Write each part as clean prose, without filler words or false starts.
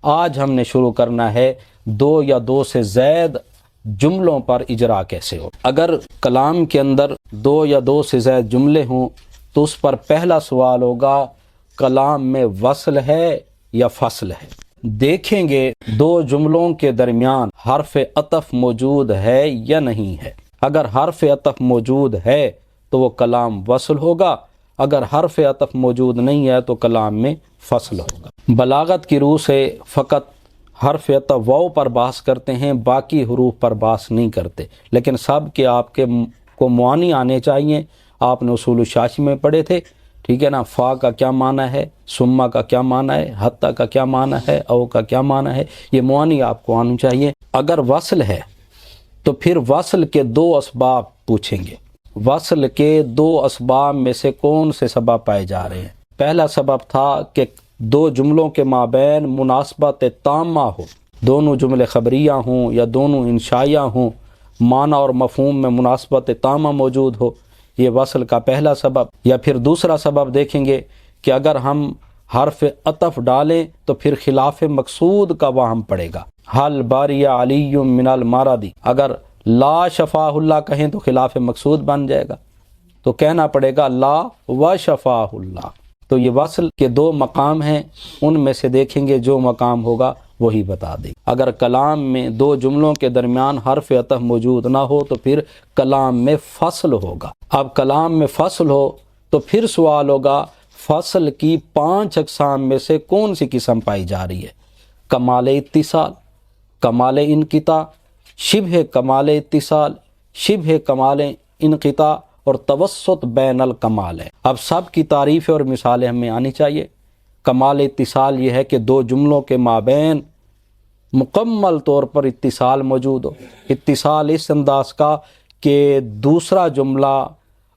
آج ہم نے شروع کرنا ہے دو یا دو سے زائد جملوں پر اجرا کیسے ہو۔ اگر کلام کے اندر دو یا دو سے زائد جملے ہوں تو اس پر پہلا سوال ہوگا کلام میں وصل ہے یا فصل ہے۔ دیکھیں گے دو جملوں کے درمیان حرف عطف موجود ہے یا نہیں ہے۔ اگر حرف عطف موجود ہے تو وہ کلام وصل ہوگا، اگر حرف عطف موجود نہیں ہے تو کلام میں فصل ہوگا۔ بلاغت کی روح سے فقط حرف عطف واو پر بحث کرتے ہیں، باقی حروف پر بحث نہیں کرتے، لیکن سب کے آپ کے کو معانی آنے چاہیے۔ آپ نے اصول الشاشی میں پڑھے تھے، ٹھیک ہے نا، فا کا کیا معنی ہے، سما کا کیا معنی ہے، حتی کا کیا معنی ہے، او کا کیا معنی ہے، یہ معانی آپ کو آنا چاہیے۔ اگر وصل ہے تو پھر وصل کے دو اسباب پوچھیں گے۔ وصل کے دو اسباب میں سے کون سے سبب پائے جا رہے ہیں؟ پہلا سبب تھا کہ دو جملوں کے مابین مناسبت تامہ ہو، دونوں جملے خبریہ ہوں یا دونوں انشائیہ ہوں، معنی اور مفہوم میں مناسبت تامہ موجود ہو، یہ وصل کا پہلا سبب۔ یا پھر دوسرا سبب دیکھیں گے کہ اگر ہم حرف عطف ڈالیں تو پھر خلاف مقصود کا وہم پڑے گا۔ حل باری علی من المرضی، اگر لا شفاہ اللہ کہیں تو خلاف مقصود بن جائے گا، تو کہنا پڑے گا لا و شفاہ اللہ۔ تو یہ وصل کے دو مقام ہیں، ان میں سے دیکھیں گے جو مقام ہوگا وہی بتا دے۔ اگر کلام میں دو جملوں کے درمیان حرف عطف موجود نہ ہو تو پھر کلام میں فصل ہوگا۔ اب کلام میں فصل ہو تو پھر سوال ہوگا فصل کی 5 اقسام میں سے کون سی قسم پائی جا رہی ہے؟ کمال اتصال، کمال انقطاع، شبہ کمال اتصال، شبہ کمال انقطاع اور توسط بین الکمال ہے۔ اب سب کی تعریف اور مثالیں ہمیں آنی چاہیے۔ کمال اتصال یہ ہے کہ دو جملوں کے مابین مکمل طور پر اتصال موجود ہو۔ اتصال اس انداز کا کہ دوسرا جملہ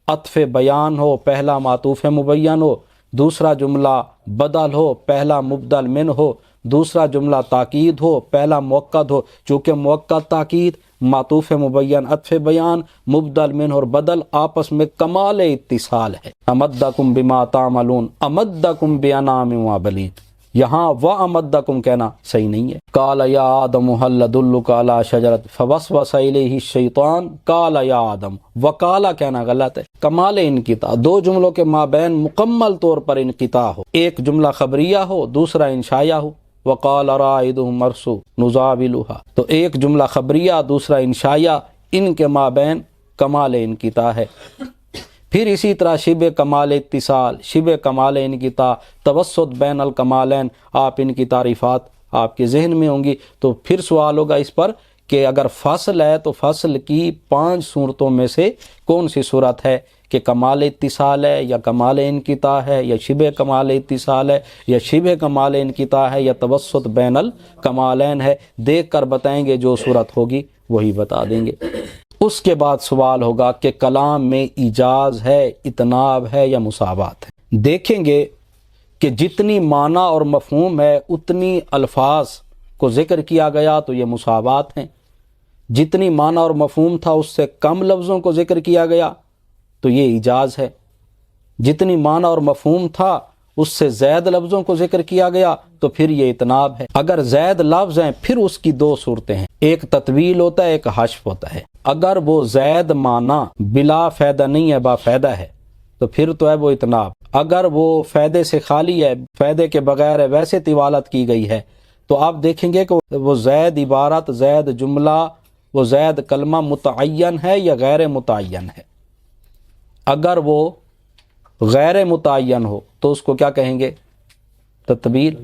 عطف بیان ہو، پہلا معطوف مبین ہو، دوسرا جملہ بدل ہو، پہلا مبدل من ہو، دوسرا جملہ تاکید ہو، پہلا مؤکد ہو۔ چونکہ مؤکد تاکید، معطوف مبین عطف بیان، مبدل من اور بدل آپس میں کمال اتصال ہے۔ امدکم بما تعملون، امدکم بانعام و بنین، یہاں و امدکم کہنا صحیح نہیں ہے۔ قال یا آدم هل ادلک علی شجرۃ فوسوس الیہ الشیطان قال یا آدم، وقال کہنا غلط ہے۔ کمال انقطاع، دو جملوں کے مابین مکمل طور پر انقطاع ہو، ایک جملہ خبریہ ہو دوسرا انشائیہ ہو۔ وقال رائدهم مرسو نزاولها، تو ایک جملہ خبریہ دوسرا انشائیہ، ان کے مابین کمال انقطاع ہے۔ پھر اسی طرح شبہ کمال اتصال، شبہ کمال انقطاع، توسط بین الکمالین، آپ ان کی تعریفات آپ کے ذہن میں ہوں گی۔ تو پھر سوال ہوگا اس پر کہ اگر فصل ہے تو فصل کی 5 صورتوں میں سے کون سی صورت ہے کہ کمال اتصال ہے یا کمال انقطاع ہے یا شبہ کمال اتصال ہے یا شبہ کمال انقطاع ہے یا توسط بین الکمالین ہے۔ دیکھ کر بتائیں گے، جو صورت ہوگی وہی بتا دیں گے۔ اس کے بعد سوال ہوگا کہ کلام میں ایجاز ہے، اتناب ہے یا مساوات ہے۔ دیکھیں گے کہ جتنی معنی اور مفہوم ہے اتنی الفاظ کو ذکر کیا گیا تو یہ مساوات ہیں، جتنی معنی اور مفہوم تھا اس سے کم لفظوں کو ذکر کیا گیا تو یہ ایجاز ہے، جتنی معنی اور مفہوم تھا اس سے زائد لفظوں کو ذکر کیا گیا تو پھر یہ اتناب ہے۔ اگر زائد لفظ ہیں پھر اس کی 2 صورتیں ہیں، ایک تطویل ہوتا ہے، ایک حذف ہوتا ہے۔ اگر وہ زائد معنی بلا فائدہ نہیں ہے، با فائدہ ہے، تو پھر تو ہے وہ اتناب۔ اگر وہ فائدے سے خالی ہے، فائدے کے بغیر ہے، ویسے طوالت کی گئی ہے، تو آپ دیکھیں گے کہ وہ زائد عبارت، زائد جملہ، وہ زائد کلمہ متعین ہے یا غیر متعین ہے۔ اگر وہ غیر متعین ہو تو اس کو کیا کہیں گے؟ تطویل۔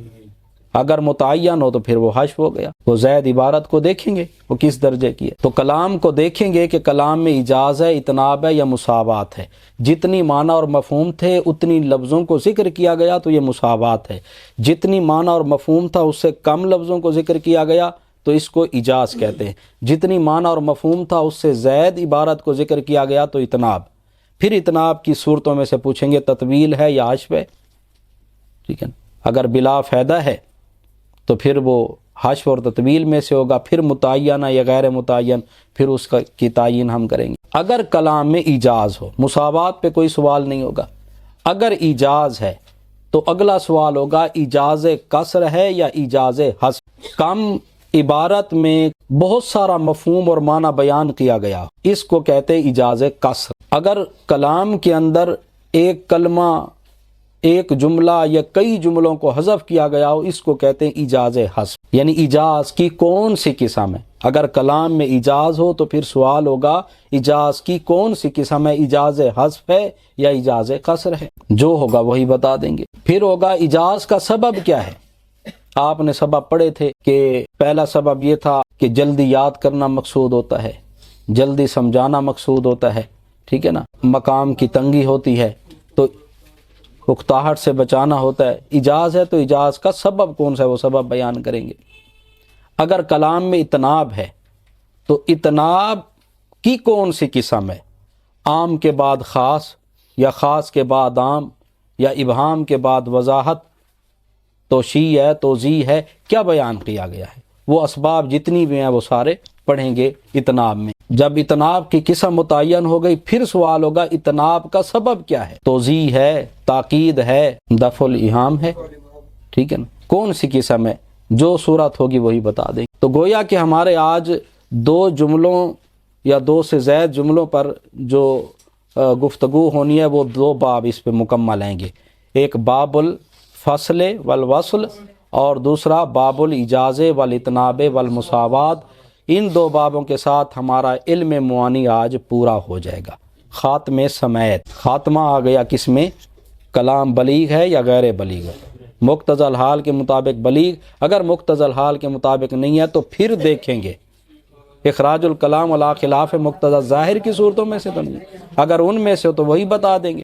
اگر متعین ہو تو پھر وہ حذف ہو گیا۔ وہ زائد عبارت کو دیکھیں گے وہ کس درجے کی ہے، تو کلام کو دیکھیں گے کہ کلام میں ایجاز ہے، اتناب ہے یا مساوات ہے۔ جتنی معنی اور مفہوم تھے اتنی لفظوں کو ذکر کیا گیا تو یہ مساوات ہے، جتنی معنی اور مفہوم تھا اس سے کم لفظوں کو ذکر کیا گیا تو اس کو ایجاز کہتے ہیں، جتنی معنی اور مفہوم تھا اس سے زائد عبارت کو ذکر کیا گیا تو اتناب۔ پھر اتناب کی صورتوں میں سے پوچھیں گے تطویل ہے یا حذف ہے، ٹھیک ہے۔ اگر بلا فائدہ ہے تو پھر وہ حذف اور تطویل میں سے ہوگا، پھر متعین یا غیر متعین، پھر اس کی تعین ہم کریں گے۔ اگر کلام میں ایجاز ہو، مساوات پہ کوئی سوال نہیں ہوگا۔ اگر ایجاز ہے تو اگلا سوال ہوگا ایجاز قصر ہے یا ایجاز حذف؟ کم عبارت میں بہت سارا مفہوم اور معنی بیان کیا گیا، اس کو کہتے ہیں ایجاز قصر۔ اگر کلام کے اندر ایک کلمہ، ایک جملہ یا کئی جملوں کو حذف کیا گیا ہو، اس کو کہتے ہیں ایجاز حذف۔ یعنی ایجاز کی کون سی قسم ہے؟ اگر کلام میں ایجاز ہو تو پھر سوال ہوگا ایجاز کی کون سی قسم ہے، ایجاز حذف ہے یا ایجاز قصر ہے؟ جو ہوگا وہی بتا دیں گے۔ پھر ہوگا ایجاز کا سبب کیا ہے؟ آپ نے سبب پڑھے تھے کہ پہلا سبب یہ تھا کہ جلدی یاد کرنا مقصود ہوتا ہے، جلدی سمجھانا مقصود ہوتا ہے، ٹھیک ہے نا، مقام کی تنگی ہوتی ہے تو اکتاہٹ سے بچانا ہوتا ہے۔ ایجاز ہے تو ایجاز کا سبب کون سا ہے، وہ سبب بیان کریں گے۔ اگر کلام میں اتناب ہے تو اتناب کی کون سی قسم ہے؟ عام کے بعد خاص، یا خاص کے بعد عام، یا ابہام کے بعد وضاحت، توشیع ہے، توضیح ہے، کیا بیان کیا گیا ہے؟ وہ اسباب جتنی بھی ہیں وہ سارے پڑھیں گے اتناب میں۔ جب اتناب کی قسم متعین ہو گئی پھر سوال ہوگا اتناب کا سبب کیا ہے؟ توضیح ہے، تاکید ہے، دفع الایہام ہے، ٹھیک ہے نا، کون سی قسم ہے؟ جو صورت ہوگی وہی بتا دیں گے۔ تو گویا کہ ہمارے آج دو جملوں یا دو سے زائد جملوں پر جو گفتگو ہونی ہے وہ دو باب اس پہ مکمل ہیں گے، ایک باب الفصل والوصل اور دوسرا باب الاجاز والاتناب والمساوات۔ ان دو بابوں کے ساتھ ہمارا علم معانی آج پورا ہو جائے گا۔ خاتمے سمیت، خاتمہ آ گیا کس میں؟ کلام بلیغ ہے یا غیر بلیغ ہے؟ مقتضی الحال کے مطابق بلیغ، اگر مقتضی الحال کے مطابق نہیں ہے تو پھر دیکھیں گے اخراج الکلام علی خلاف مقتضی ظاہر کی صورتوں میں سے تو نہیں، اگر ان میں سے تو وہی بتا دیں گے۔